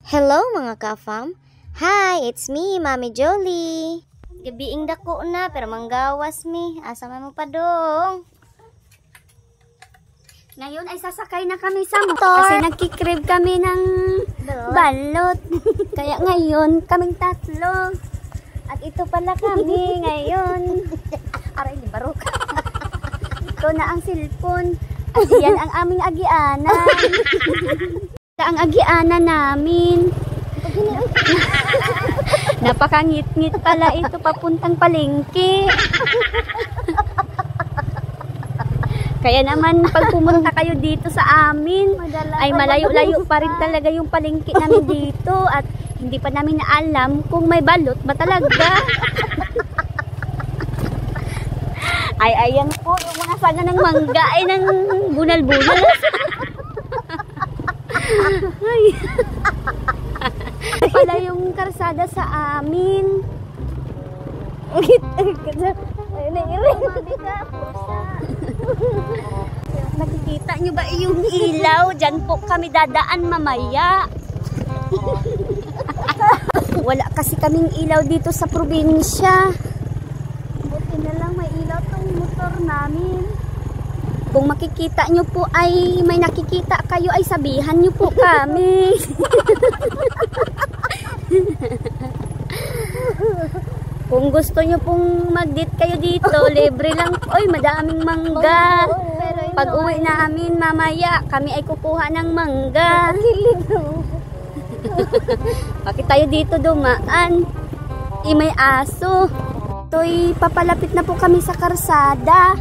Hello mga ka-fam! Hi! It's me, Mami Jolie! Gabiing dako na, pero manggawas mi. Asa man mo pa dong? Ngayon ay sasakay na kami sa motor. Kasi nagkikrib kami ng balot. Kaya ngayon, kaming tatlo. At ito pala kami ngayon. Aray, di barok. Ito na ang cellphone. At yan ang aming agianan. Ang agianan namin. Napakangit-ngit pala ito papuntang palengke. Kaya naman pag pumunta kayo dito sa amin ay malayo-layo pa rin talaga yung palengke namin dito at hindi pa namin alam kung may balot ba talaga. Ay ayan po yung mga sanga ng mangga ay ng bunal-bunal. Ay. Pala yung karsada sa amin. Nakikita nyo ba yung ilaw? Diyan po kami dadaan mamaya. Wala kasi kaming ilaw dito sa probinsya. Buti na lang may ilaw tong motor namin. Kung makikita nyo po ay may nakikita kayo ay sabihan nyo po kami. Kung gusto nyo pong mag-date kayo dito, libre lang po. Ay, madaming mangga. Pag uwi namin mamaya, kami ay kukuha ng mangga. Bakit tayo dito dumaan? May aso. Ito'y papalapit na po kami sa karsada.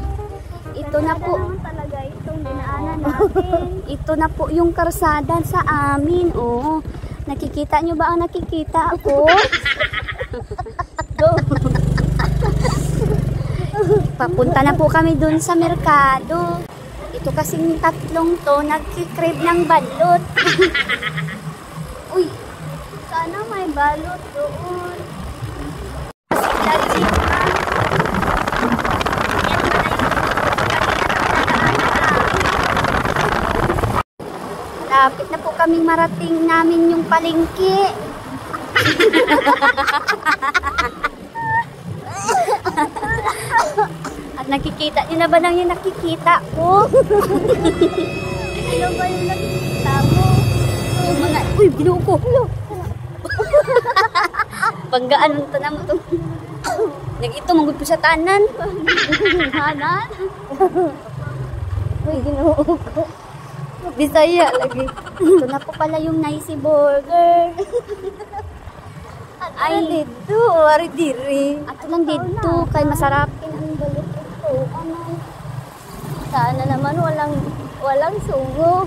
Ito na po. Talaga itong dinaanan natin. Ito na po yung karsada sa amin. Oh, nakikita nyo ba ang nakikita ako? Go. Papunta na po kami dun sa merkado. Ito kasing tatlong to nagkikrib ng balot. Uy, sana may balot doon. Lapit na po kaming marating namin yung palengke. At nakikita nyo na ba nang yung nakikita ko? Ano ba yung nakikita mo? Yung mga, uy, binuo ko. Banggaan mo ito na mo ito. Nag-ito, manggod po sa tanan. Tanan? Uy, binuo ko. Bisaya lagi. Ito na po pala yung nice burger. Ay, dito, ari diri. Ato lang dito, kay masarapin ang balot ito. Sana naman walang sugo.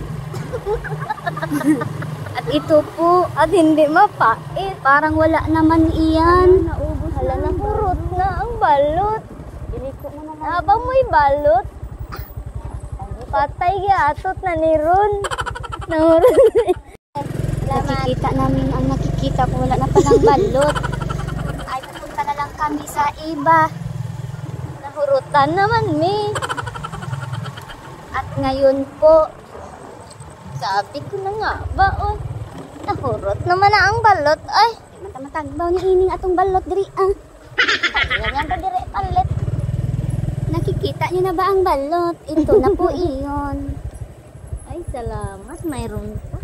At ito po, at hindi mapait. Parang wala naman iyan. Naubos hala na purot na ang balot. Iliko mo naman. Abang mo'y balot. Patay atot na ni Ron. Nakikita namin ang nakikita ko. Wala na palang balot. Ay, pupunta na lang kami sa iba. Nahurutan naman, mi. At ngayon po, sabi ko na nga ba, oh. Nahurot naman na ang balot. Ay, matamatagbaw ni ining atong balot diri, ah. Ganyan pa diri, palit. Nakikita niyo na ba ang balot? Ito na po iyon. Ay, salamat. Mayroon pa.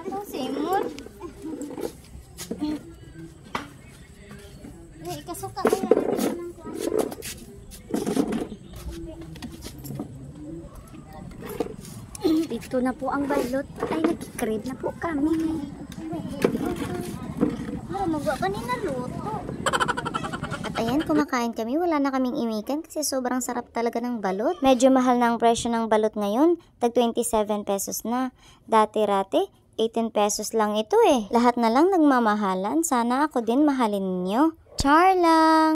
Ito, Simon. Ay, kasuka kaya. Ito na po ang balot. Ay, nakikrib na po kami. Magawa ka na luto. At ayan, kumakain kami. Wala na kaming imikan kasi sobrang sarap talaga ng balot. Medyo mahal na ang presyo ng balot ngayon. Tag 27 pesos na. Dati-rate, 18 pesos lang ito eh. Lahat na lang nagmamahalan. Sana ako din mahalin ninyo. Char lang!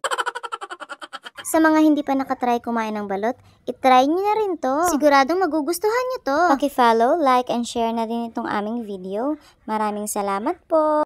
Sa mga hindi pa nakatry kumain ng balot, itry nyo na rin to. Siguradong magugustuhan nyo to. Paki-follow, like, and share na din itong aming video. Maraming salamat po!